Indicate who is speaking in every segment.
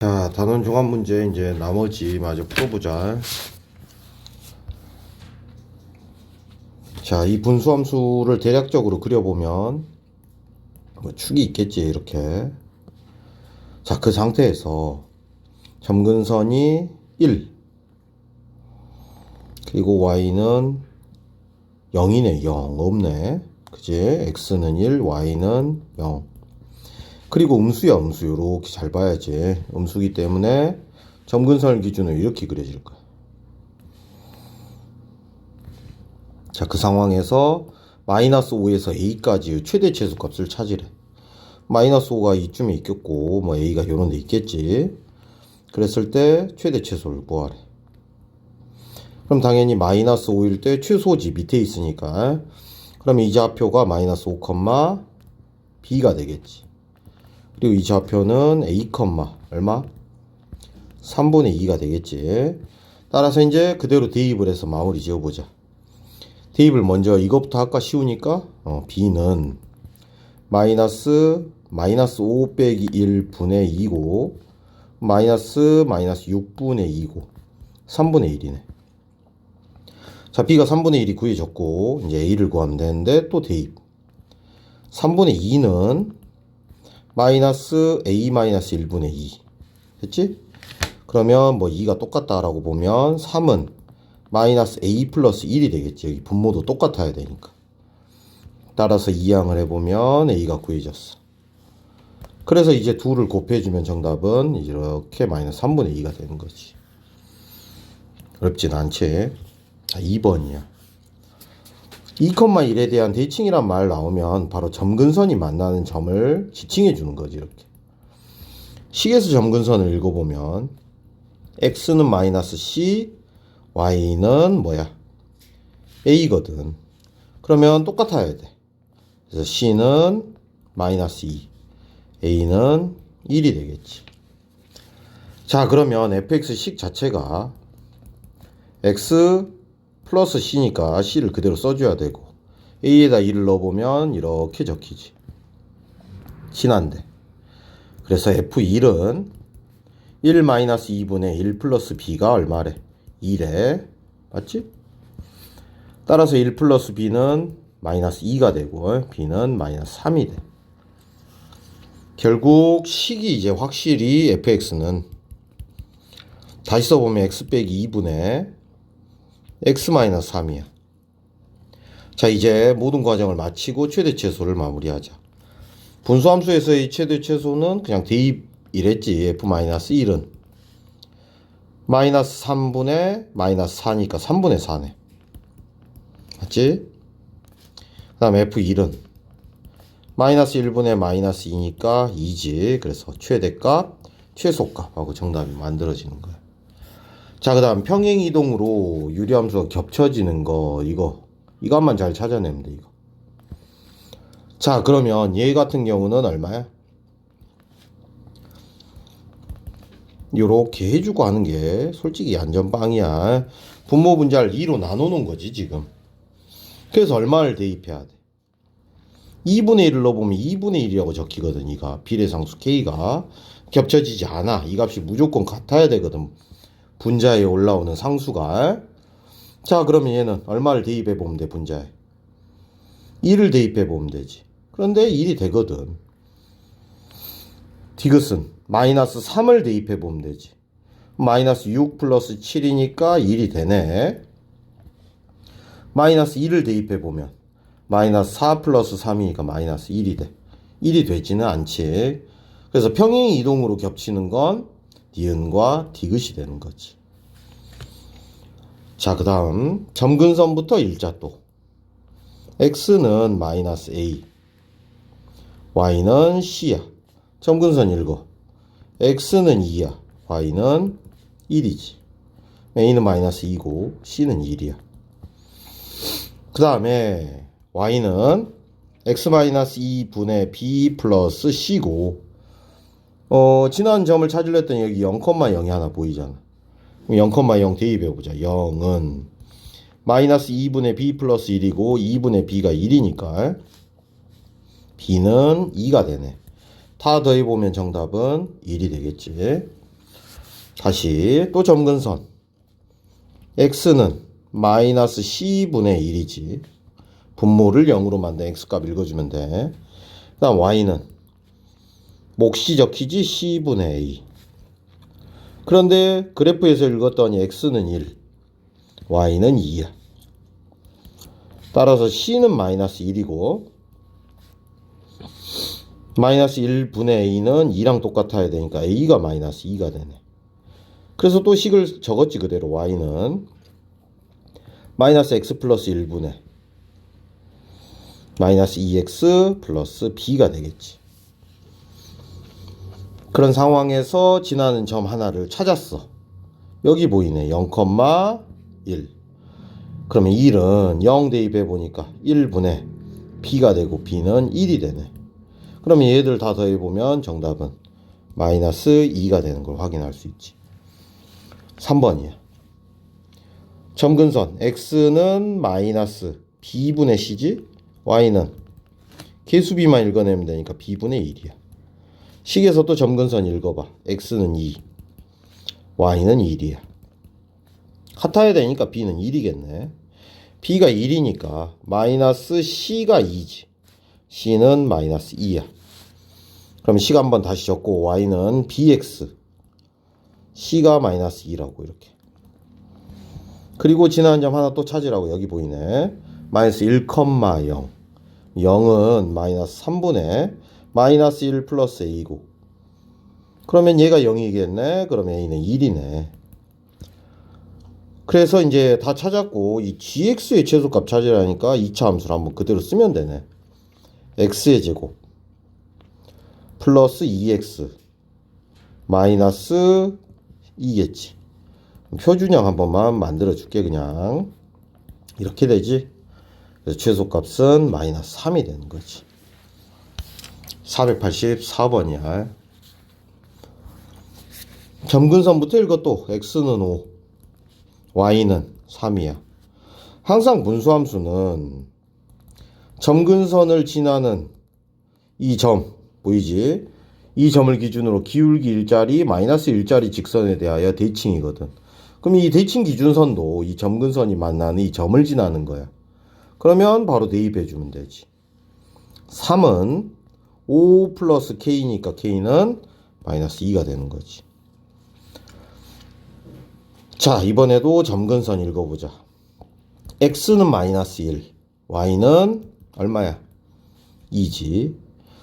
Speaker 1: 자, 단원 종합 문제 이제 나머지 마저 풀어보자. 자, 이 분수함수를 대략적으로 그려보면 뭐 축이 있겠지, 이렇게. 자, 그 상태에서 점근선이 1, 그리고 y는 0이네. 0 없네, 그지? x는 1, y는 0. 그리고 음수야, 음수. 요렇게 잘 봐야지. 음수기 때문에 점근선을 기준으로 이렇게 그려질 거야. 자, 그 상황에서 마이너스 5에서 a까지 최대 최소값을 찾으래. 마이너스 5가 이쯤에 있겠고, 뭐 a가 요런 데 있겠지. 그랬을 때 최대 최소를 구하래. 그럼 당연히 마이너스 5일 때 최소지 밑에 있으니까, 그럼 이 좌표가 마이너스 5, b가 되겠지. 그리고 이 좌표는 a, 얼마? 3분의 2가 되겠지. 따라서 이제 그대로 대입을 해서 마무리 지어보자. 대입을 먼저 이것부터 할까? 쉬우니까 b는 마이너스 5 빼기 1분의 2고 마이너스 6분의 2고 3분의 1이네. 자, b가 3분의 1이 구해졌고 이제 a를 구하면 되는데 또 대입. 3분의 2는 마이너스 a 마이너스 1분의 2 됐지? 그러면 뭐 2가 똑같다라고 보면 3은 마이너스 a 플러스 1이 되겠지. 여기 분모도 똑같아야 되니까. 따라서 이항을 해보면 a가 구해졌어. 그래서 이제 2를 곱해주면 정답은 이렇게 마이너스 3분의 2가 되는 거지. 어렵진 않지. 자, 2번이야. 2,1에 대한 대칭이란 말 나오면 바로 점근선이 만나는 점을 지칭해 주는 거지. 이렇게 식에서 점근선을 읽어보면 x는 마이너스 c, y는 뭐야? a거든. 그러면 똑같아야 돼. 그래서 c는 마이너스 2, a는 1이 되겠지. 자, 그러면 fx식 자체가 x 플러스 c니까 c를 그대로 써줘야 되고 a에다 1을 넣어보면 이렇게 적히지. 진한데. 그래서 f1은 1 마이너스 2분의 1 플러스 b가 얼마래? 2래. 맞지? 따라서 1 플러스 b는 마이너스 2가 되고 b는 마이너스 3이 돼. 결국 식이 이제 확실히 fx는 다시 써보면 x 빼기 2분의 x 마이너스 3이야. 자, 이제 모든 과정을 마치고 최대 최소를 마무리하자. 분수함수에서의 최대 최소는 그냥 대입이랬지. f-1은 마이너스 3분의 마이너스 4니까 3분의 4네. 맞지? 그 다음에 f1은 마이너스 1분의 마이너스 2니까 2지. 그래서 최대값, 최소값하고 정답이 만들어지는 거야. 자, 그 다음 평행이동으로 유리함수가 겹쳐지는 거, 이것만 잘 찾아내면 돼. 이거. 자, 그러면 얘 같은 경우는 얼마야? 요렇게 해주고 하는 게 솔직히 안전빵이야. 분모 분자를 2로 나눠놓은 거지 지금. 그래서 얼마를 대입해야 돼? 2분의 1을 넣어보면 2분의 1이라고 적히거든. 이가 비례상수 k가 겹쳐지지 않아. 이 값이 무조건 같아야 되거든. 분자에 올라오는 상수가. 자, 그러면 얘는 얼마를 대입해보면 돼? 분자에 1을 대입해보면 되지. 그런데 1이 되거든. 디귿은 마이너스 3을 대입해보면 되지. 마이너스 6 플러스 7이니까 1이 되네. 마이너스 1을 대입해보면 마이너스 4 플러스 3이니까 마이너스 1이 돼. 1이 되지는 않지. 그래서 평행이동으로 겹치는 건 니은과 디귿이 되는 거지. 자, 그 다음 점근선부터 일자도. x는 마이너스 a, y는 c야. 점근선 읽어. x는 2야, y는 1이지. a는 마이너스 2고 c는 1이야. 그 다음에 y는 x 마이너스 2분의 b 플러스 c고 지난 점을 찾으려 했더니 여기 0,0이 하나 보이잖아. 0,0 대입해보자. 0은 마이너스 2분의 b 플러스 1이고 2분의 b가 1이니까 b는 2가 되네. 다 더해보면 정답은 1이 되겠지. 다시 또 점근선. x는 마이너스 c분의 1이지. 분모를 0으로 만든 x값 읽어주면 돼. 그 다음 y는 몫이 적히지 c분의 a. 그런데 그래프에서 읽었더니 x는 1, y는 2야. 따라서 c는 마이너스 1이고 마이너스 1분의 a는 2랑 똑같아야 되니까 a가 마이너스 2가 되네. 그래서 또 식을 적었지 그대로. y는 마이너스 x 플러스 1분의 마이너스 2x 플러스 b가 되겠지. 그런 상황에서 지나는 점 하나를 찾았어. 여기 보이네. 0,1. 그러면 1은 0 대입해 보니까 1분의 b가 되고 b는 1이 되네. 그러면 얘들 다 더해보면 정답은 마이너스 2가 되는 걸 확인할 수 있지. 3번이야. 점근선 x는 마이너스 b분의 c지, y는 개수비만 읽어내면 되니까 b분의 1이야. 식에서 또 점근선 읽어봐. x는 2, y는 1이야. 같아야 되니까 b는 1이겠네. b가 1이니까 마이너스 c가 2지. c는 마이너스 2야. 그럼 c가 한번 다시 적고 y는 bx, c가 마이너스 2라고 이렇게. 그리고 지나는 점 하나 또 찾으라고. 여기 보이네. 마이너스 1,0. 0은 마이너스 3분의 마이너스 1 플러스 a고. 그러면 얘가 0이겠네. 그러면 a는 1이네. 그래서 이제 다 찾았고 이 gx의 최소값 찾으라니까 2차 함수를 한번 그대로 쓰면 되네. x의 제곱 플러스 2x 마이너스 2겠지. 표준형 한 번만 만들어 줄게. 그냥 이렇게 되지. 그래서 최소값은 마이너스 3이 되는 거지. 484번이야. 점근선부터 읽어. 또 x는 5, y는 3이야. 항상 분수함수는 점근선을 지나는 이 점 보이지? 이 점을 기준으로 기울기 일자리 마이너스 일자리 직선에 대하여 대칭이거든. 그럼 이 대칭 기준선도 이 점근선이 만나는 이 점을 지나는 거야. 그러면 바로 대입해 주면 되지. 3은 5 플러스 k니까 k는 마이너스 2가 되는 거지. 자, 이번에도 점근선 읽어보자. x는 마이너스 1, y는 얼마야? 2지.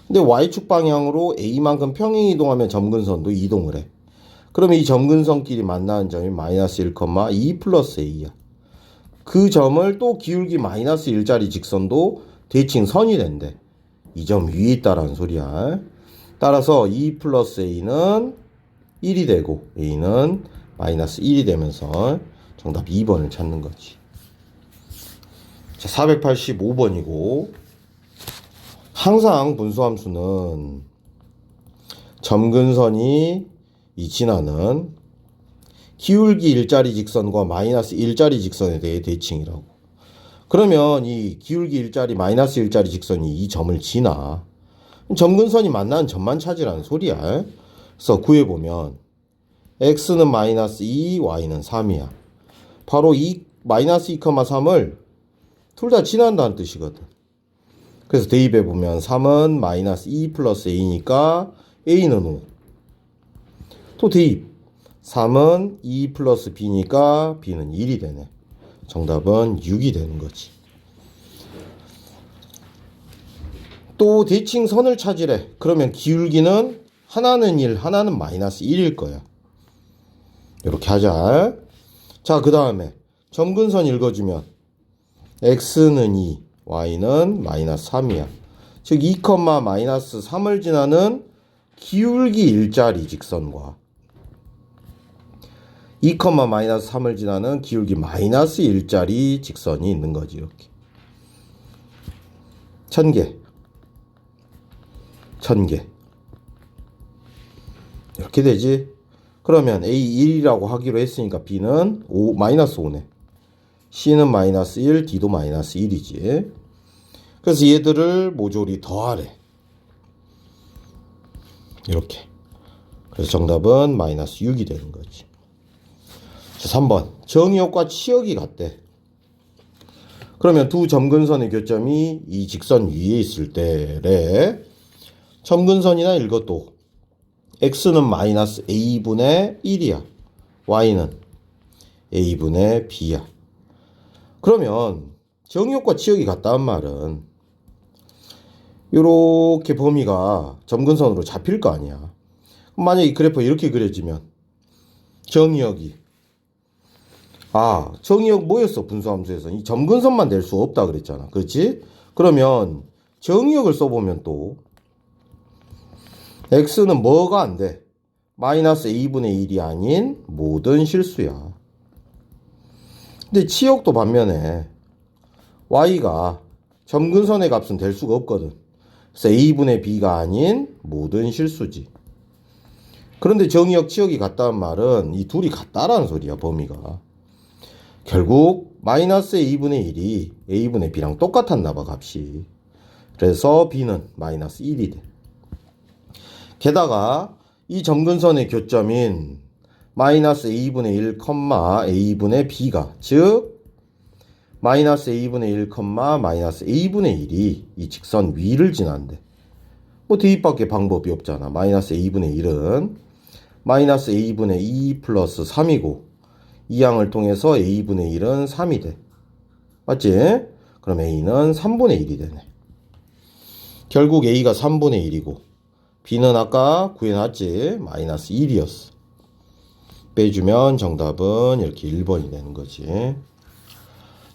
Speaker 1: 근데 y축 방향으로 a만큼 평행 이동하면 점근선도 이동을 해. 그러면 이 점근선끼리 만나는 점이 마이너스 1,2 플러스 a야. 그 점을 또 기울기 마이너스 1짜리 직선도 대칭선이 된대. 이 점 위에 있다라는 소리야. 따라서 2 플러스 a는 1이 되고 a는 마이너스 1이 되면서 정답 2번을 찾는 거지. 자, 485번이고 항상 분수함수는 점근선이 이 지나는 기울기 일자리 직선과 마이너스 일자리 직선에 대해 대칭이라고. 그러면 이 기울기 일자리 마이너스 일자리 직선이 이 점을 지나. 점근선이 만나는 점만 찾으라는 소리야. 그래서 구해보면 x는 마이너스 2, y는 3이야. 바로 이 마이너스 2,3을 둘 다 지난다는 뜻이거든. 그래서 대입해보면 3은 마이너스 2 플러스 a니까 a는 5. 또 대입. 3은 2 플러스 b니까 b는 1이 되네. 정답은 6이 되는 거지. 또 대칭선을 찾으래. 그러면 기울기는 하나는 1, 하나는 마이너스 1일 거야. 이렇게 하자. 자, 그 다음에 점근선 읽어주면 x는 2, y는 마이너스 3이야. 즉 2, 마이너스 3을 지나는 기울기 일자리 직선과 2, 마이너스 3을 지나는 기울기 마이너스 일자리 직선이 있는 거지. 이렇게 1000개 1000개 이렇게 되지. 그러면 A1이라고 하기로 했으니까 B는 5, 마이너스 5네. C는 마이너스 1, D도 마이너스 1이지. 그래서 얘들을 모조리 더하래. 이렇게. 그래서 정답은 마이너스 6이 되는 거지. 자, 3번. 정의역과 치역이 같대. 그러면 두 점근선의 교점이 이 직선 위에 있을 때래 점근선이나 이것도 x는 마이너스 a분의 1이야. y는 a분의 b야. 그러면 정의역과 치역이 같다는 말은 요렇게 범위가 점근선으로 잡힐 거 아니야. 만약에 이 그래프가 이렇게 그려지면 정의역이 정의역 뭐였어? 분수함수에서 이 점근선만 낼 수 없다 그랬잖아. 그렇지? 그러면 정의역을 써보면 또 x는 뭐가 안 돼? 마이너스 a분의 1이 아닌 모든 실수야. 근데 치역도 반면에 y가 점근선의 값은 될 수가 없거든. 그래서 a분의 b가 아닌 모든 실수지. 그런데 정의역 치역이 같다는 말은 이 둘이 같다라는 소리야. 범위가 결국 마이너스 a분의 1이 a분의 b랑 똑같았나 봐 값이. 그래서 b는 마이너스 1이 돼. 게다가 이 점근선의 교점인 마이너스 a분의 1, a분의 b가 즉 마이너스 a분의 1, 마이너스 a분의 1이 이 직선 위를 지난대. 뭐 대입밖에 방법이 없잖아. 마이너스 a분의 1은 마이너스 a분의 2 플러스 3이고 이 양을 통해서 a분의 1은 3이 돼. 맞지? 그럼 a는 3분의 1이 되네. 결국 a가 3분의 1이고 b는 아까 구해놨지? 마이너스 1이었어. 빼주면 정답은 이렇게 1번이 되는 거지.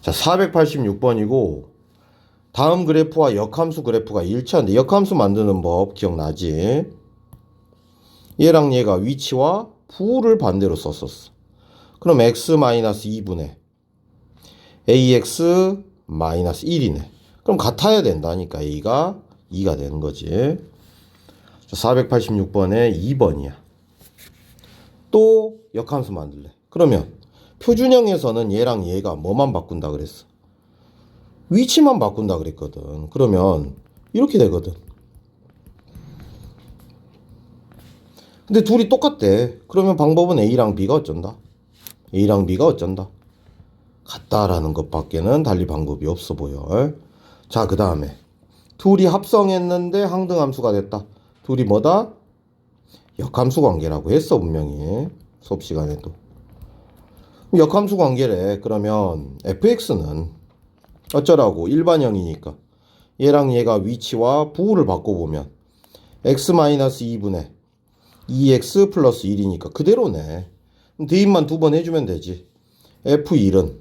Speaker 1: 자, 486번이고 다음 그래프와 역함수 그래프가 일치한데 역함수 만드는 법 기억나지? 얘랑 얘가 위치와 부호를 반대로 썼었어. 그럼 x-2분의 ax-1이네. 그럼 같아야 된다니까 a가 2가 되는 거지. 486번에 2번이야. 또 역함수 만들래. 그러면 표준형에서는 얘랑 얘가 뭐만 바꾼다 그랬어? 위치만 바꾼다 그랬거든. 그러면 이렇게 되거든. 근데 둘이 똑같대. 그러면 방법은 a랑 b가 어쩐다? a랑 b가 어쩐다? 같다라는 것밖에는 달리 방법이 없어 보여. 자, 그 다음에 둘이 합성했는데 항등함수가 됐다. 둘이 뭐다? 역함수 관계라고 했어 분명히 수업 시간에도. 역함수 관계래. 그러면 fx는 어쩌라고? 일반형이니까 얘랑 얘가 위치와 부호를 바꿔보면 x-2분의 2x 플러스 1이니까 그대로네. 대입만 두 번 해주면 되지. f1은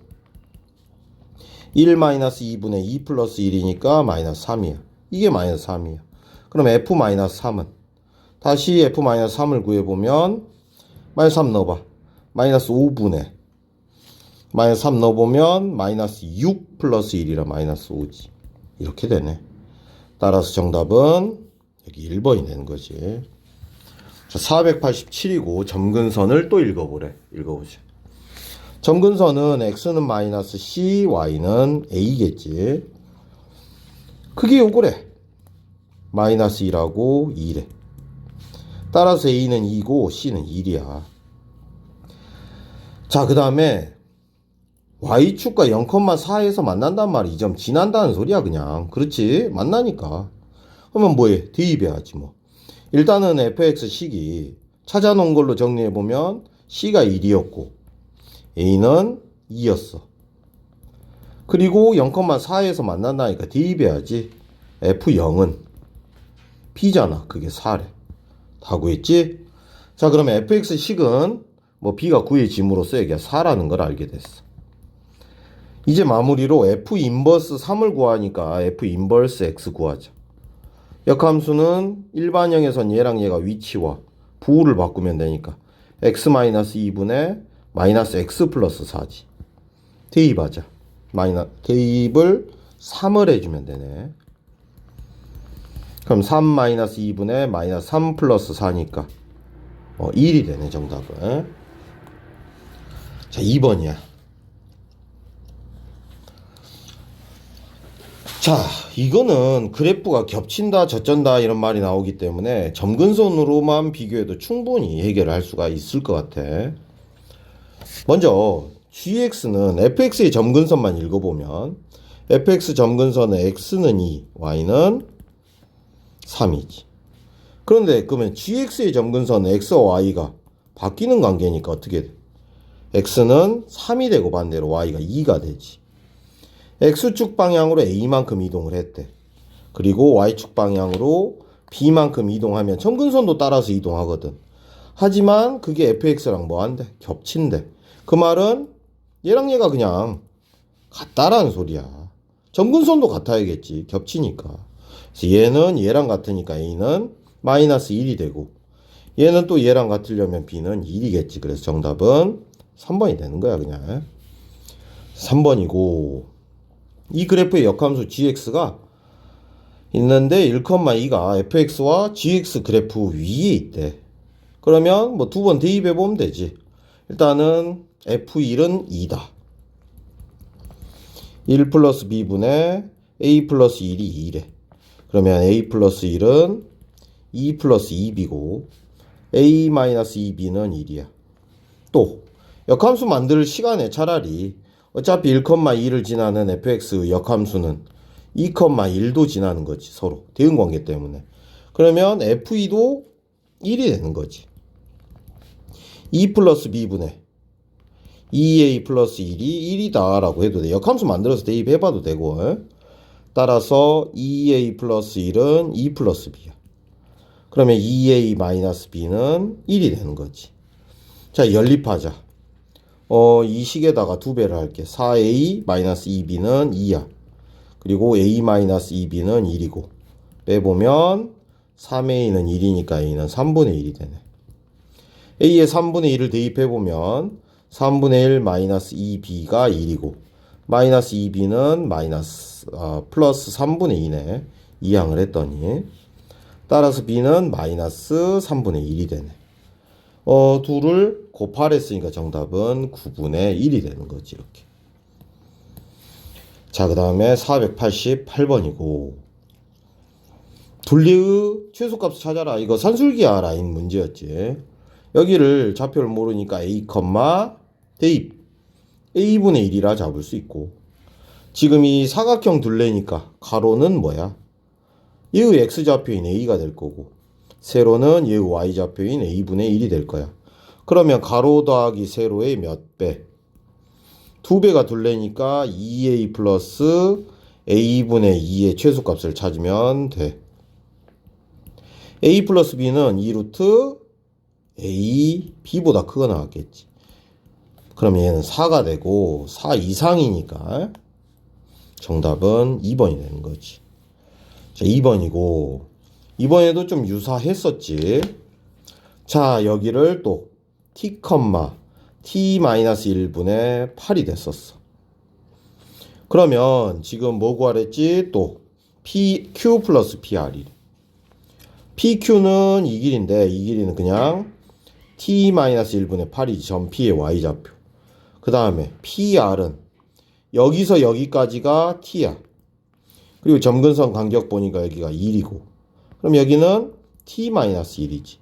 Speaker 1: 1-2분의 2 플러스 1이니까 마이너스 3이야. 이게 마이너스 3이야. 그럼 f-3은 다시 f-3을 구해보면 마이너스 3 넣어봐. 마이너스 5분의 마이너스 3 넣어보면 마이너스 6 플러스 1이라 마이너스 5지. 이렇게 되네. 따라서 정답은 여기 1번이 되는 거지. 자, 487이고 점근선을 또 읽어보래. 읽어보자. 점근선은 x는 마이너스 c, y는 a겠지. 그게 요거래. 마이너스 2라고 2래. 따라서 a는 2고 c는 1이야. 자, 그 다음에 y축과 0,4에서 만난단 말이 이 점 지난다는 소리야 그냥. 그렇지? 만나니까. 그러면 뭐해? 대입해야지 뭐. 일단은 fx식이 찾아놓은 걸로 정리해보면 c가 1이었고 a는 2였어. 그리고 0,4에서 만난다니까 대입해야지. f0은 b잖아. 그게 4래. 다 구했지? 자, 그러면 fx식은 뭐 b가 구해짐으로써 여기가 4라는 걸 알게 됐어. 이제 마무리로 f 인버스 3을 구하니까 f 인버스 x 구하자. 역함수는 일반형에선 얘랑 얘가 위치와 부호를 바꾸면 되니까 x-2분의 마이너스 x 플러스 4지. 대입하자. 대입을 3을 해주면 되네. 그럼 3-2분의 마이너스 3 플러스 4니까 1이 되네 정답은. 자, 2번이야. 자, 이거는 그래프가 겹친다, 젖전다 이런 말이 나오기 때문에 점근선으로만 비교해도 충분히 해결할 수가 있을 것 같아. 먼저 gx는 fx의 점근선만 읽어보면 fx 점근선의 x는 2, y는 3이지. 그런데 그러면 gx의 점근선 x와 y가 바뀌는 관계니까 어떻게 돼? x는 3이 되고 반대로 y가 2가 되지. x축 방향으로 a만큼 이동을 했대. 그리고 y축 방향으로 b만큼 이동하면 점근선도 따라서 이동하거든. 하지만 그게 fx랑 뭐 한대? 겹친대. 그 말은 얘랑 얘가 그냥 같다라는 소리야. 점근선도 같아야겠지. 겹치니까. 그래서 얘는 얘랑 같으니까 a는 마이너스 1이 되고 얘는 또 얘랑 같으려면 b는 1이겠지. 그래서 정답은 3번이 되는 거야 그냥. 3번이고 이 그래프의 역함수 gx가 있는데 1,2가 fx와 gx 그래프 위에 있대. 그러면 뭐 두 번 대입해 보면 되지. 일단은 f1은 2다. 1 플러스 b분의 a 플러스 1이 2래. 그러면 a 플러스 1은 2 플러스 2b고 a 마이너스 2b는 1이야. 또 역함수 만들 시간에 차라리 어차피 1,2를 지나는 fx 역함수는 2,1도 지나는 거지. 서로 대응관계 때문에. 그러면 f2도 1이 되는 거지. 2 플러스 b분의 2a 플러스 1이 1이다 라고 해도 돼. 역함수 만들어서 대입해봐도 되고. 따라서 2a 플러스 1은 2 플러스 b야. 그러면 2a 마이너스 b는 1이 되는 거지. 자, 연립하자. 이 식에다가 2배를 할게. 4a 마이너스 2b는 2야. 그리고 a 마이너스 2b는 1이고 빼보면 3a는 1이니까 a는 3분의 1이 되네. a에 3분의 1을 대입해보면 3분의 1 마이너스 2b가 1이고 마이너스 2b는 플러스 3분의 2네. 이항을 했더니 따라서 b는 마이너스 3분의 1이 되네. 둘을 곱하랬으니까 정답은 9분의 1이 되는 거지 이렇게. 자, 그 다음에 488번이고 둘리의 최소값 찾아라. 이거 산술기하 라인 문제였지. 여기를 좌표를 모르니까 a, 대입 a분의 1이라 잡을 수 있고 지금 이 사각형 둘레니까 가로는 뭐야? 얘의 x좌표인 a가 될 거고 세로는 얘의 y좌표인 a분의 1이 될 거야. 그러면 가로 더하기 세로의 몇 배? 2배가 둘레니까 2a 플러스 a분의 2의 최소값을 찾으면 돼. a 플러스 b는 2루트 a, b보다 크거나 같겠지. 그러면 얘는 4가 되고 4 이상이니까 정답은 2번이 되는 거지. 자, 2번이고 이번에도 좀 유사했었지. 자, 여기를 또 t,t-1분의 8이 됐었어. 그러면 지금 뭐 구하랬지? 또 pq 플러스 pr이. pq는 이 길인데 이 길이는 그냥 t-1분의 8이지. 점 p의 y좌표. 그 다음에 pr은 여기서 여기까지가 t야. 그리고 점근선 간격 보니까 여기가 1이고 그럼 여기는 t-1이지.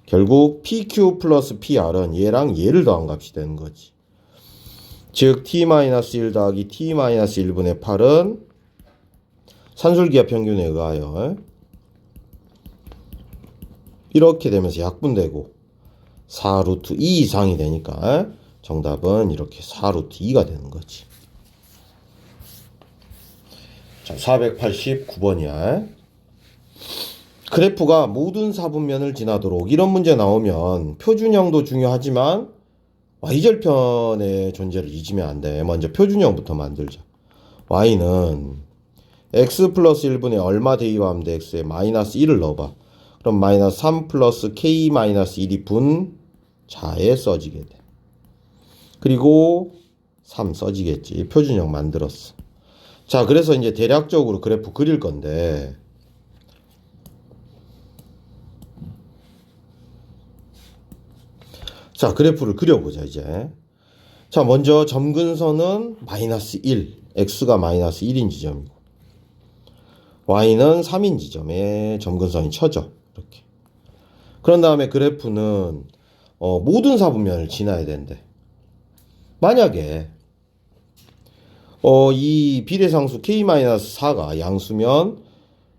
Speaker 1: 결국 pq 플러스 pr은 얘랑 얘를 더한 값이 되는 거지. 즉 t-1 더하기 t-1분의 8은 산술기하 평균에 의하여 이렇게 되면서 약분되고 4루트 2 이상이 되니까 정답은 이렇게 4루트 2가 되는 거지. 자, 489번이야. 그래프가 모든 사분면을 지나도록 이런 문제 나오면 표준형도 중요하지만 y절편의 존재를 잊으면 안 돼. 먼저 표준형부터 만들자. y는 x 플러스 1분의 얼마 대입하면 돼? x에 마이너스 1을 넣어봐. 그럼 마이너스 3 플러스 k 마이너스 1이 분자에 써지게 돼. 그리고 3 써지겠지. 표준형 만들었어. 자, 그래서 이제 대략적으로 그래프 그릴 건데 자, 그래프를 그려보자 이제. 자, 먼저 점근선은 마이너스 1, x가 마이너스 1인 지점이고 y는 3인 지점에 점근선이 쳐져. 이렇게. 그런 다음에 그래프는 모든 사분면을 지나야 된대. 만약에 이 비례상수 k-4가 양수면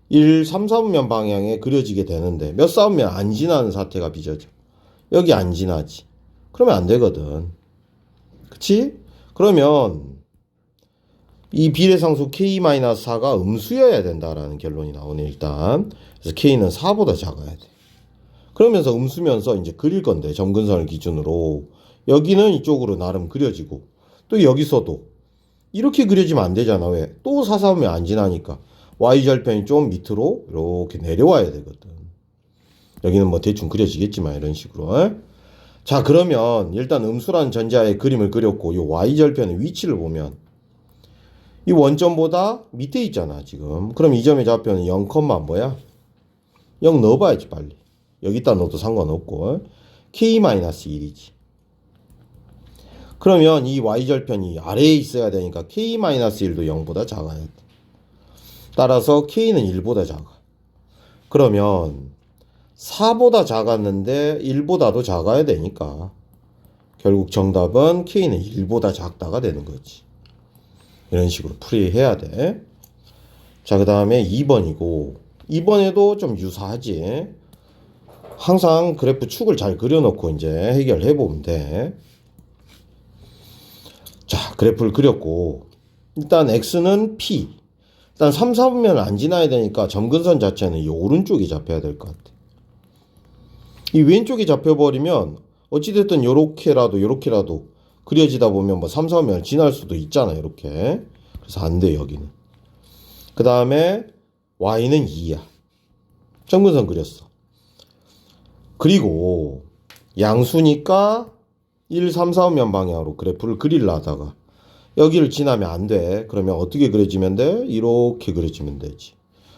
Speaker 1: 1, 3, 4분면 방향에 그려지게 되는데 몇 사분면 안 지나는 사태가 빚어져. 여기 안 지나지. 그러면 안 되거든. 그치? 그러면 이 비례상수 k-4가 음수여야 된다라는 결론이 나오네 일단. 그래서 k는 4보다 작아야 돼. 그러면서 음수면서 이제 그릴 건데 점근선을 기준으로 여기는 이쪽으로 나름 그려지고 또 여기서도 이렇게 그려지면 안 되잖아. 왜? 또 4, 4분면 안 지나니까 y절편이 좀 밑으로 이렇게 내려와야 되거든. 여기는 뭐 대충 그려지겠지만 이런 식으로. 자, 그러면 일단 음수라는 전자의 그림을 그렸고 이 y절편의 위치를 보면 이 원점보다 밑에 있잖아 지금. 그럼 이 점의 좌표는 0, 뭐야? 0 넣어봐야지 빨리. 여기다 넣어도 상관없고 k-1이지. 그러면 이 y절편이 아래에 있어야 되니까 k-1도 0보다 작아야 돼. 따라서 k는 1보다 작아. 그러면 4보다 작았는데 1보다도 작아야 되니까 결국 정답은 k는 1보다 작다가 되는 거지. 이런 식으로 풀이해야 돼. 자, 그 다음에 2번이고 2번에도 좀 유사하지. 항상 그래프 축을 잘 그려놓고 이제 해결해 보면 돼. 자, 그래프를 그렸고 일단 x는 p. 일단 3, 4분면을 안 지나야 되니까 점근선 자체는 이 오른쪽이 잡혀야 될 것 같아. 이 왼쪽이 잡혀버리면 어찌됐든 요렇게라도 그려지다 보면 뭐 3, 4분면을 지날 수도 있잖아 이렇게. 그래서 안 돼 여기는. 그 다음에 y는 2야. 점근선 그렸어. 그리고 양수니까 1, 3, 4분면 방향으로 그래프를 그리려 하다가 여기를 지나면 안 돼. 그러면 어떻게 그려지면 돼? 이렇게 그려지면 되지.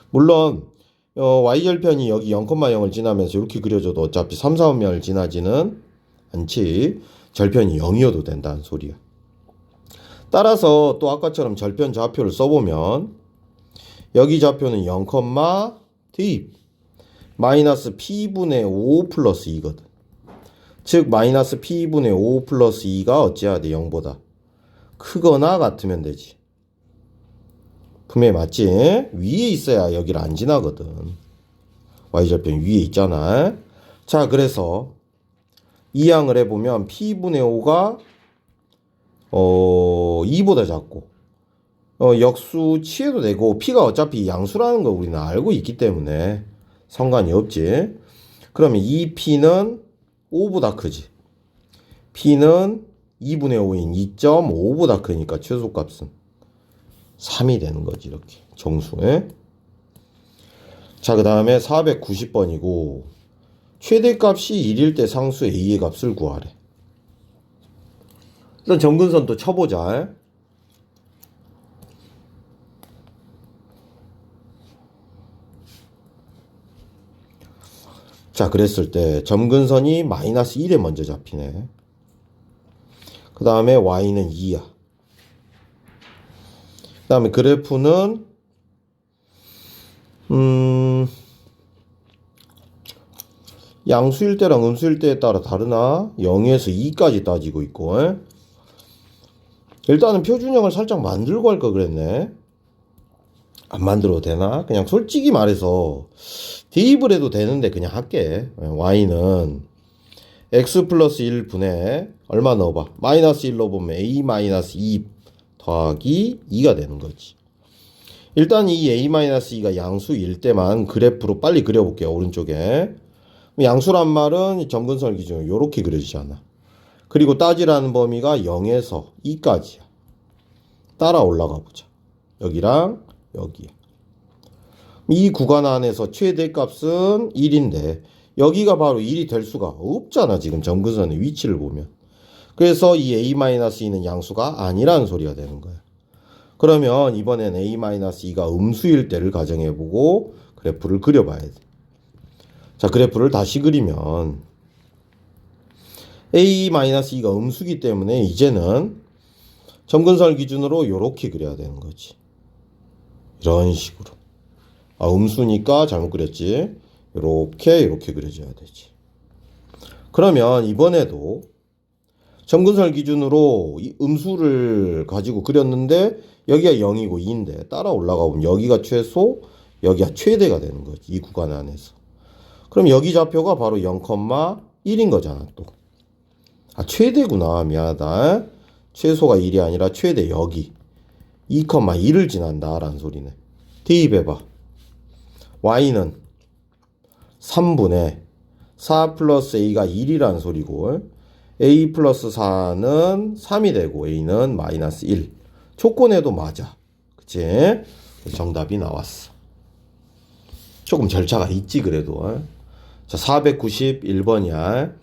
Speaker 1: 물론 y절편이 여기 0,0을 지나면서 이렇게 그려줘도 어차피 3, 4분면을 지나지는 않지. 절편이 0이어도 된다는 소리야. 따라서 또 아까처럼 절편 좌표를 써보면 여기 좌표는 0, 대입 마이너스 p분의 5 플러스 2거든. 즉 마이너스 p분의 5 플러스 2가 어찌해야 돼? 0보다 크거나 같으면 되지. 분명히 맞지? 위에 있어야 여기를 안 지나거든. y절편 위에 있잖아. 자, 그래서 이항을 해보면 p분의 5가 2보다 작고 역수 취해도 되고 p가 어차피 양수라는 거 우리는 알고 있기 때문에 상관이 없지. 그러면 이 p는 5보다 크지. p는 2분의 5인 2.5보다 크니까 최소값은 3이 되는 거지 이렇게 정수에. 자, 그 다음에 490번이고 최대값이 1일 때 상수 a의 값을 구하래. 일단 점근선 또 쳐보자. 자, 그랬을 때 점근선이 마이너스 1에 먼저 잡히네. 그 다음에 y는 2야. 그 다음에 그래프는 양수일 때랑 음수일 때에 따라 다르나? 0에서 2까지 따지고 있고. 일단은 표준형을 살짝 만들고 할 걸 그랬네. 안 만들어도 되나? 그냥 솔직히 말해서 대입을 해도 되는데 그냥 할게. y는 x 플러스 1분의 얼마 넣어봐. 마이너스 1 넣어보면 a 마이너스 2 더하기 2가 되는 거지. 일단 이 a-2가 양수일 때만 그래프로 빨리 그려볼게요. 오른쪽에. 양수란 말은 점근선을 기준으로 이렇게 그려지잖아. 그리고 따지라는 범위가 0에서 2까지야. 따라 올라가 보자. 여기랑 여기. 이 구간 안에서 최대값은 1인데 여기가 바로 1이 될 수가 없잖아. 지금 점근선의 위치를 보면. 그래서 이 a-2는 양수가 아니라는 소리가 되는 거야. 그러면 이번엔 a-2가 음수일 때를 가정해보고 그래프를 그려봐야 돼. 자, 그래프를 다시 그리면 a-2가 음수기 때문에 이제는 점근선을 기준으로 이렇게 그려야 되는 거지. 이런 식으로. 음수니까 잘못 그렸지. 이렇게 그려줘야 되지. 그러면 이번에도 점근설 기준으로 이 음수를 가지고 그렸는데 여기가 0이고 2인데 따라 올라가 보면 여기가 최소, 여기가 최대가 되는 거지. 이 구간 안에서. 그럼 여기 좌표가 바로 0,1인 거잖아 또. 최대구나. 미안하다. 최소가 1이 아니라 최대 여기 2,1을 지난다 라는 소리네. 대입해봐. y는 3분의 4 플러스 a가 1이라는 소리고 a 플러스 4는 3이 되고 a는 마이너스 1. 조건에도 맞아. 그치? 정답이 나왔어. 조금 절차가 있지 그래도. 자, 491번이야.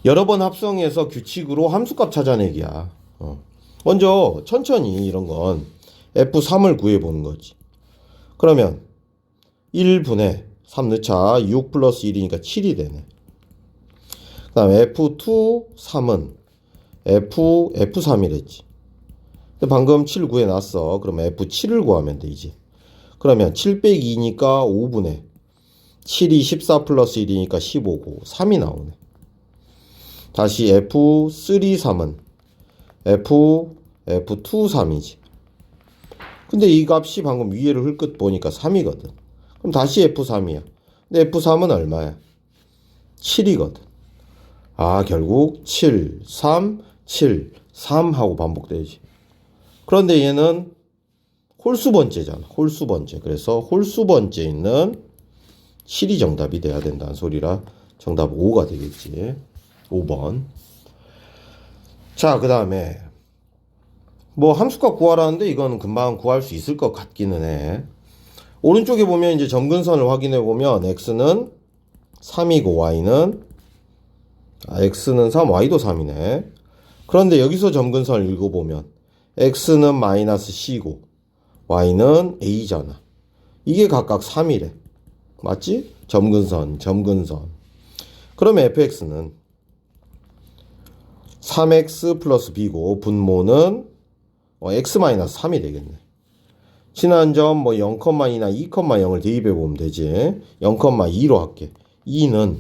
Speaker 1: 여러 번 합성해서 규칙으로 함수값 찾아내기야. 먼저 천천히 이런 건 F3을 구해보는 거지. 그러면 1분의 3 넣자. 6 플러스 1이니까 7이 되네. 그 다음에 F2, 3은 F3이랬지. 방금 7 구해놨어. 그러면 F7을 구하면 돼, 이제. 그러면 7 빼기 2니까 5분의 7이 14 플러스 1이니까 15고 3이 나오네. 다시 F3, 3은 F2, 3이지. 근데 이 값이 방금 위에를 흘끗 보니까 3이거든. 그럼 다시 F3이야. 근데 F3은 얼마야? 7이거든. 결국 7, 3, 7, 3 하고 반복되지. 그런데 얘는 홀수번째잖아. 홀수번째. 그래서 홀수번째 있는 7이 정답이 돼야 된다는 소리라 정답 5가 되겠지. 5번. 자, 그 다음에 뭐 함수값 구하라는데 이건 금방 구할 수 있을 것 같기는 해. 오른쪽에 보면 이제 점근선을 확인해 보면 x는 3이고 y는 x는 3, y도 3이네. 그런데 여기서 점근선을 읽어보면 x는 마이너스 c고 y는 a잖아. 이게 각각 3이래. 맞지? 점근선. 그러면 fx는 3x 플러스 b고 분모는 x 마이너스 3이 되겠네. 지난 점 0,2나 2,0을 대입해 보면 되지. 0,2로 할게. 2는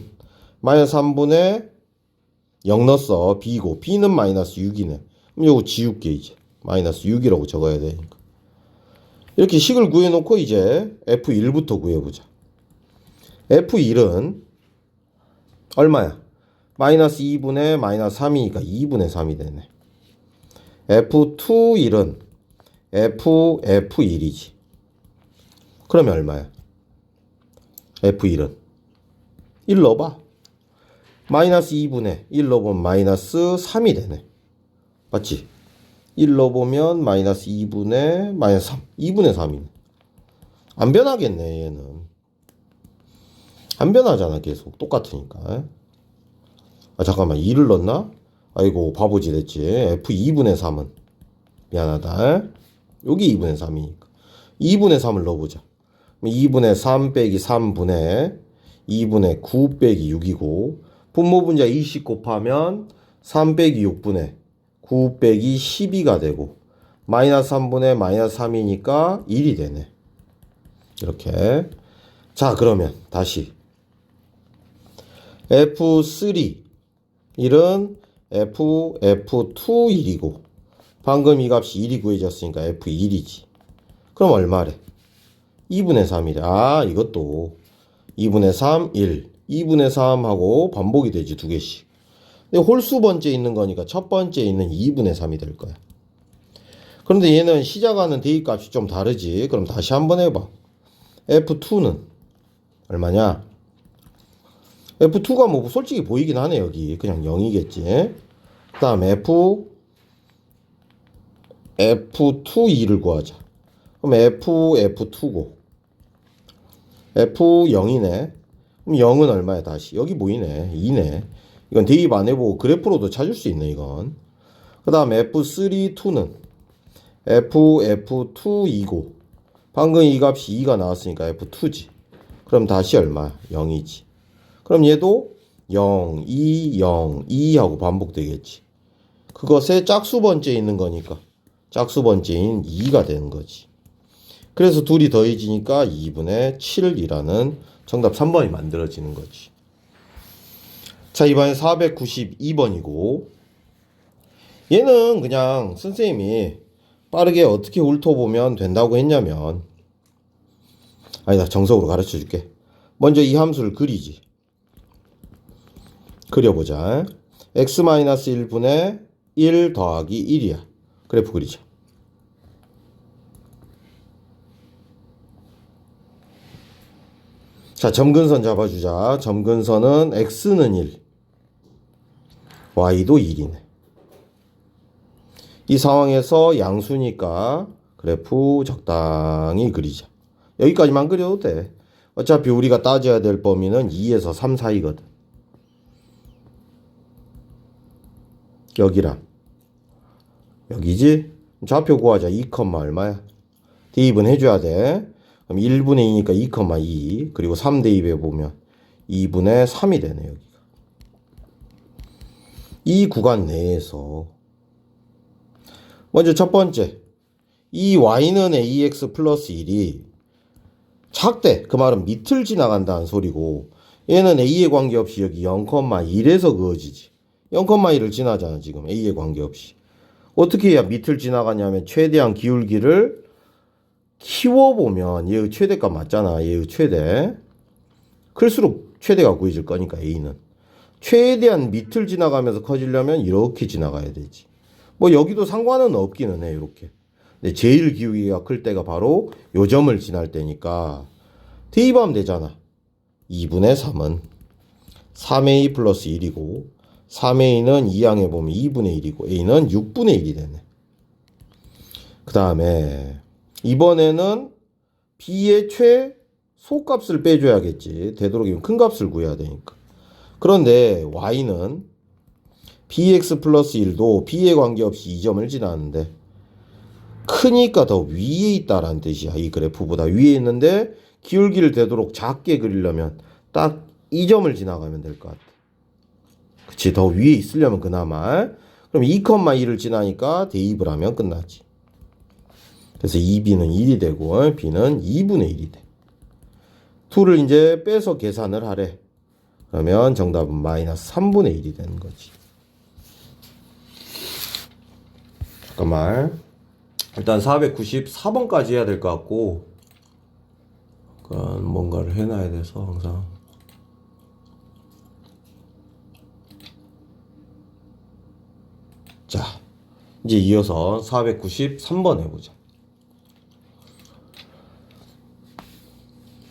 Speaker 1: 마이너스 3분의 0 넣었어. b고 b는 마이너스 6이네. 그럼 요거 지울게 이제. 마이너스 6이라고 적어야 되니까. 이렇게 식을 구해놓고 이제 F1부터 구해보자. F1은 얼마야? 마이너스 2분의 마이너스 3이니까 2분의 3이 되네. F2 1은 F1이지. 그러면 얼마야? F1은 1 넣어봐. 마이너스 2분의 1 넣어보면 마이너스 3이 되네. 맞지? 1 넣어보면 마이너스 2분의 마이너스 3. 2분의 3이네. 안 변하겠네 얘는. 안 변하잖아 계속. 똑같으니까. 잠깐만 2를 넣었나? 아이고 바보지 됐지. F2분의 3은 미안하다. 여기 2분의 3이니까 2분의 3을 넣어보자. 2분의 3 빼기 3분의 2분의 9 빼기 6이고 분모 분자 2씩 곱하면 3 빼기 6분의 9 빼기 12가 되고 마이너스 3분의 마이너스 3이니까 1이 되네. 이렇게. 자 그러면 다시 F3 1은 F2 1이고 방금 이 값이 1이 구해졌으니까 F1이지. 그럼 얼마래? 2분의 3이래. 이것도 2분의 3, 1 2분의 3하고 반복이 되지 두 개씩. 근데 홀수 번째 있는 거니까 첫 번째 있는 2분의 3이 될 거야. 그런데 얘는 시작하는 대입값이 좀 다르지. 그럼 다시 한번 해봐. F2는 얼마냐? F2가 뭐 솔직히 보이긴 하네. 여기 그냥 0이겠지. 그 다음에 F2 2를 구하자. 그럼 F2고 F0이네. 그럼 0은 얼마야 다시? 여기 보이네. 2네. 이건 대입 안 해보고 그래프로도 찾을 수 있네 이건. 그 다음 F3 2는 F2 2고 방금 이 값이 2가 나왔으니까 F2지. 그럼 다시 얼마야? 0이지. 그럼 얘도 0, 2, 0, 2 하고 반복되겠지. 그것의 짝수 번째에 있는 거니까 짝수 번째인 2가 되는 거지. 그래서 둘이 더해지니까 2분의 7이라는 정답 3번이 만들어지는 거지. 자, 이번엔 492번이고 얘는 그냥 선생님이 빠르게 어떻게 훑어보면 된다고 했냐면, 아니다, 정석으로 가르쳐 줄게. 먼저 이 함수를 그리지. 그려보자. x-1분의 1 더하기 1이야. 그래프 그리자. 자, 점근선 잡아주자. 점근선은 x는 1, y도 1이네. 이 상황에서 양수니까 그래프 적당히 그리자. 여기까지만 그려도 돼. 어차피 우리가 따져야 될 범위는 2에서 3 사이거든. 여기랑 여기지? 좌표 구하자. 2, 얼마야? 대입은 해줘야 돼. 그럼 1분의 2니까 2, 그리고 3 대입해 보면 2분의 3이 되네. 여기가 이 구간 내에서 먼저 첫 번째, 이 y는 ax 플러스 1이 작대. 그 말은 밑을 지나간다는 소리고, 얘는 a에 관계없이 여기 0,1에서 그어지지. 0,1을 지나잖아 지금 a에 관계없이. 어떻게 해야 밑을 지나가냐면 최대한 기울기를 키워보면 얘의 최대값 맞잖아. 얘의 최대. 클수록 최대가 구해질 거니까 a는. 최대한 밑을 지나가면서 커지려면 이렇게 지나가야 되지. 뭐 여기도 상관은 없기는 해. 이렇게. 근데 제일 기울기가 클 때가 바로 요 점을 지날 때니까 대입하면 되잖아. 2분의 3은 3a 플러스 1이고 3a는 2항에 보면 2분의 1이고 a는 6분의 1이 되네. 그 다음에 이번에는 b의 최소값을 빼줘야겠지. 되도록이면 큰 값을 구해야 되니까. 그런데 y는 bx 플러스 1도 b에 관계없이 이 점을 지나는데 크니까 더 위에 있다라는 뜻이야. 이 그래프보다 위에 있는데 기울기를 되도록 작게 그리려면 딱 이 점을 지나가면 될 것 같아. 그치? 더 위에 있으려면 그나마. 그럼 2,1을 지나니까 대입을 하면 끝나지. 그래서 2b는 1이 되고 b는 2분의 1이 돼. 2를 이제 빼서 계산을 하래. 그러면 정답은 마이너스 3분의 1이 되는 거지. 잠깐만. 일단 494번까지 해야 될 것 같고, 그러니까 뭔가를 해놔야 돼서 항상. 자, 이제 이어서 493번 해보자.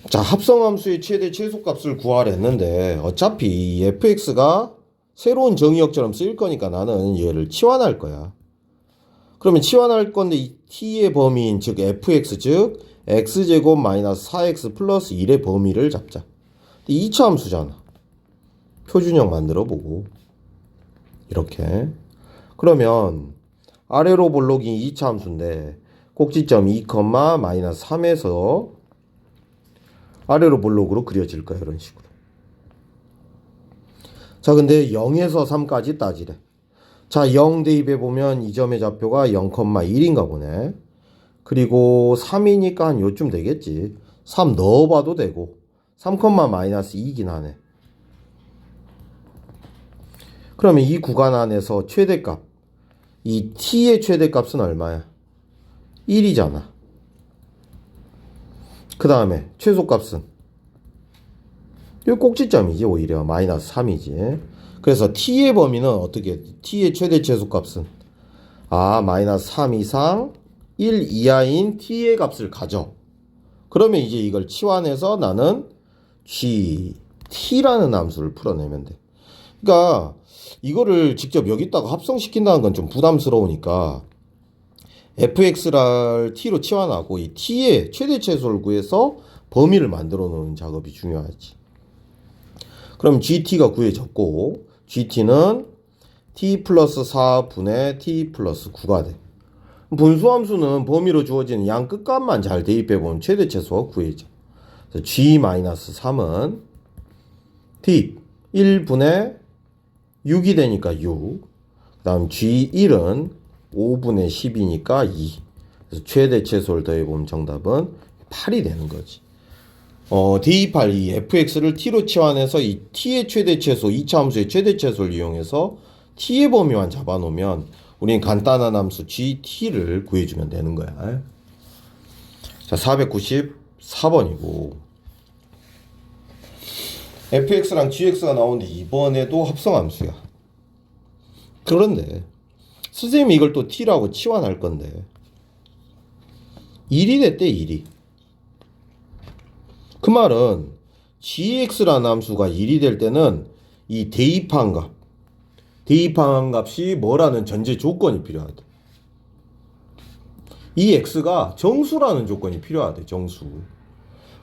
Speaker 1: 자, 합성함수의 최대 최소값을 구하려 했는데 어차피 이 fx가 새로운 정의역처럼 쓰일 거니까 나는 얘를 치환할 거야. 그러면 치환할 건데 이 t의 범위인 즉 fx 즉 x제곱 마이너스 4x 플러스 1의 범위를 잡자. 2차 함수잖아. 표준형 만들어 보고 이렇게. 그러면 아래로 볼록이 2차 함수인데 꼭지점 2, 마이너스 3에서 아래로 볼록으로 그려질 거야. 이런 식으로. 자, 근데 0에서 3까지 따지래. 자, 0 대입해 보면 이 점의 좌표가 0,1인가 보네. 그리고 3이니까 한 요쯤 되겠지. 3 넣어봐도 되고 3, 마이너스 2이긴 하네. 그러면 이 구간 안에서 최대값, 이 t의 최대값은 얼마야? 1이잖아. 그 다음에 최소값은 여기 꼭지점이지. 오히려 마이너스 3이지. 그래서 t의 범위는 어떻게 해? t의 최대 최소값은 마이너스 3 이상 1 이하인 t의 값을 가져. 그러면 이제 이걸 치환해서 나는 gt라는 함수를 풀어내면 돼. 그러니까 이거를 직접 여기다가 합성시킨다는 건 좀 부담스러우니까 fx를 t로 치환하고 이 t의 최대 최소를 구해서 범위를 만들어 놓는 작업이 중요하지. 그럼 gt가 구해졌고 gt는 t 플러스 4분의 t 플러스 9가 돼. 분수함수는 범위로 주어지는 양 끝값만 잘 대입해보면 최대 최소가 구해져. g-3은 t 1분의 6이 되니까 6. 그 다음 g1은 5분의 10이니까 2. 그래서 최대 최소를 더해보면 정답은 8이 되는 거지. 대입할 이 fx를 t로 치환해서 이 t의 최대 최소, 이차 함수의 최대 최소를 이용해서 t의 범위만 잡아놓으면 우리는 간단한 함수 gt를 구해주면 되는 거야. 자, 494번이고 fx랑 gx가 나오는데 이번에도 합성함수야. 그런데 선생님이 이걸 또 t라고 치환할 건데 1이 됐대. 1이. 그 말은 gx라는 함수가 1이 될 때는 이 대입한 값이 뭐라는 전제 조건이 필요하대. 이 x가 정수라는 조건이 필요하대. 정수.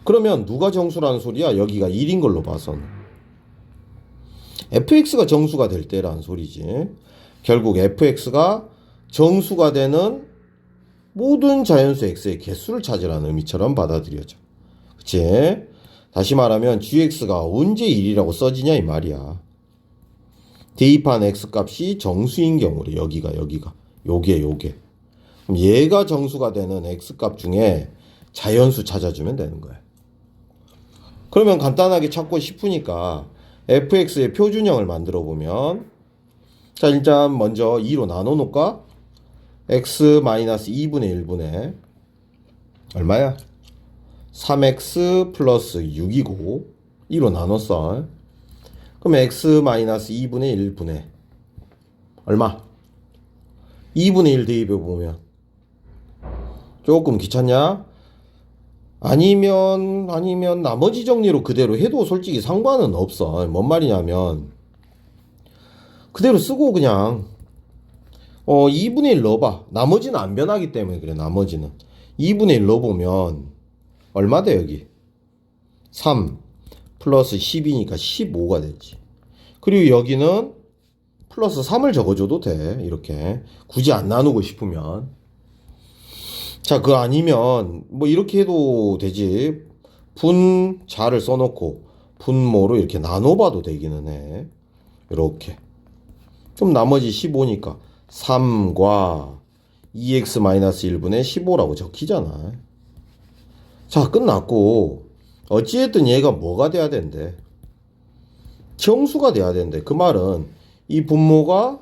Speaker 1: 그러면 누가 정수라는 소리야? 여기가 1인 걸로 봐서는 fx가 정수가 될 때라는 소리지. 결국 fx가 정수가 되는 모든 자연수 x의 개수를 찾으라는 의미처럼 받아들여져. 그치? 다시 말하면 gx가 언제 1이라고 써지냐 이 말이야. 대입한 x값이 정수인 경우래. 여기가 요게 그럼 얘가 정수가 되는 x값 중에 자연수 찾아주면 되는 거야. 그러면 간단하게 찾고 싶으니까 fx의 표준형을 만들어 보면, 자, 일단 먼저 2로 나눠 놓을까? x-2분의 1분의 얼마야? 3x 플러스 6이고 2로 나눴어. 그럼 x-2분의 1분의 얼마? 2분의 1 대입해 보면 조금 귀찮냐? 아니면 나머지 정리로 그대로 해도 솔직히 상관은 없어. 뭔 말이냐면 그대로 쓰고 그냥 2분의 1 넣어봐. 나머지는 안 변하기 때문에 그래. 나머지는 2분의 1 넣어보면 얼마 돼 여기? 3 플러스 10이니까 15가 되지. 그리고 여기는 플러스 3을 적어줘도 돼. 이렇게 굳이 안 나누고 싶으면. 자, 그거 아니면 뭐 이렇게 해도 되지. 분자를 써놓고 분모로 이렇게 나눠봐도 되기는 해. 이렇게. 그럼 나머지 15니까 3과 2x-1분의 15라고 적히잖아. 자, 끝났고 어찌됐든 얘가 뭐가 돼야 된대? 정수가 돼야 된대. 그 말은 이 분모가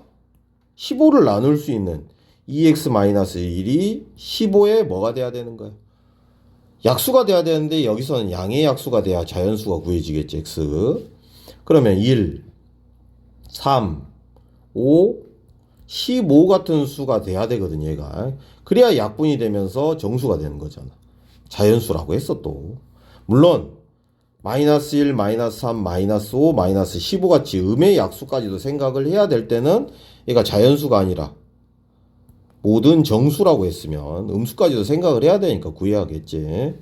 Speaker 1: 15를 나눌 수 있는 2x-1이 15에 뭐가 돼야 되는 거야? 약수가 돼야 되는데 여기서는 양의 약수가 돼야 자연수가 구해지겠지. x. 그러면 1, 3, 5, 15 같은 수가 돼야 되거든 얘가. 그래야 약분이 되면서 정수가 되는 거잖아. 자연수라고 했어 또. 물론 마이너스 1, 마이너스 3, 마이너스 5, 마이너스 15 같이 음의 약수까지도 생각을 해야 될 때는 얘가 자연수가 아니라 모든 정수라고 했으면 음수까지도 생각을 해야 되니까 구해야겠지.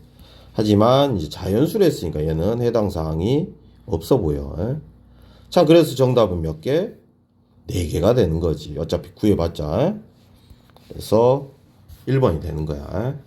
Speaker 1: 하지만 이제 자연수로 했으니까 얘는 해당 사항이 없어 보여. 자, 그래서 정답은 몇 개? 4개가 되는 거지. 어차피 구해봤자. 그래서 1번이 되는 거야.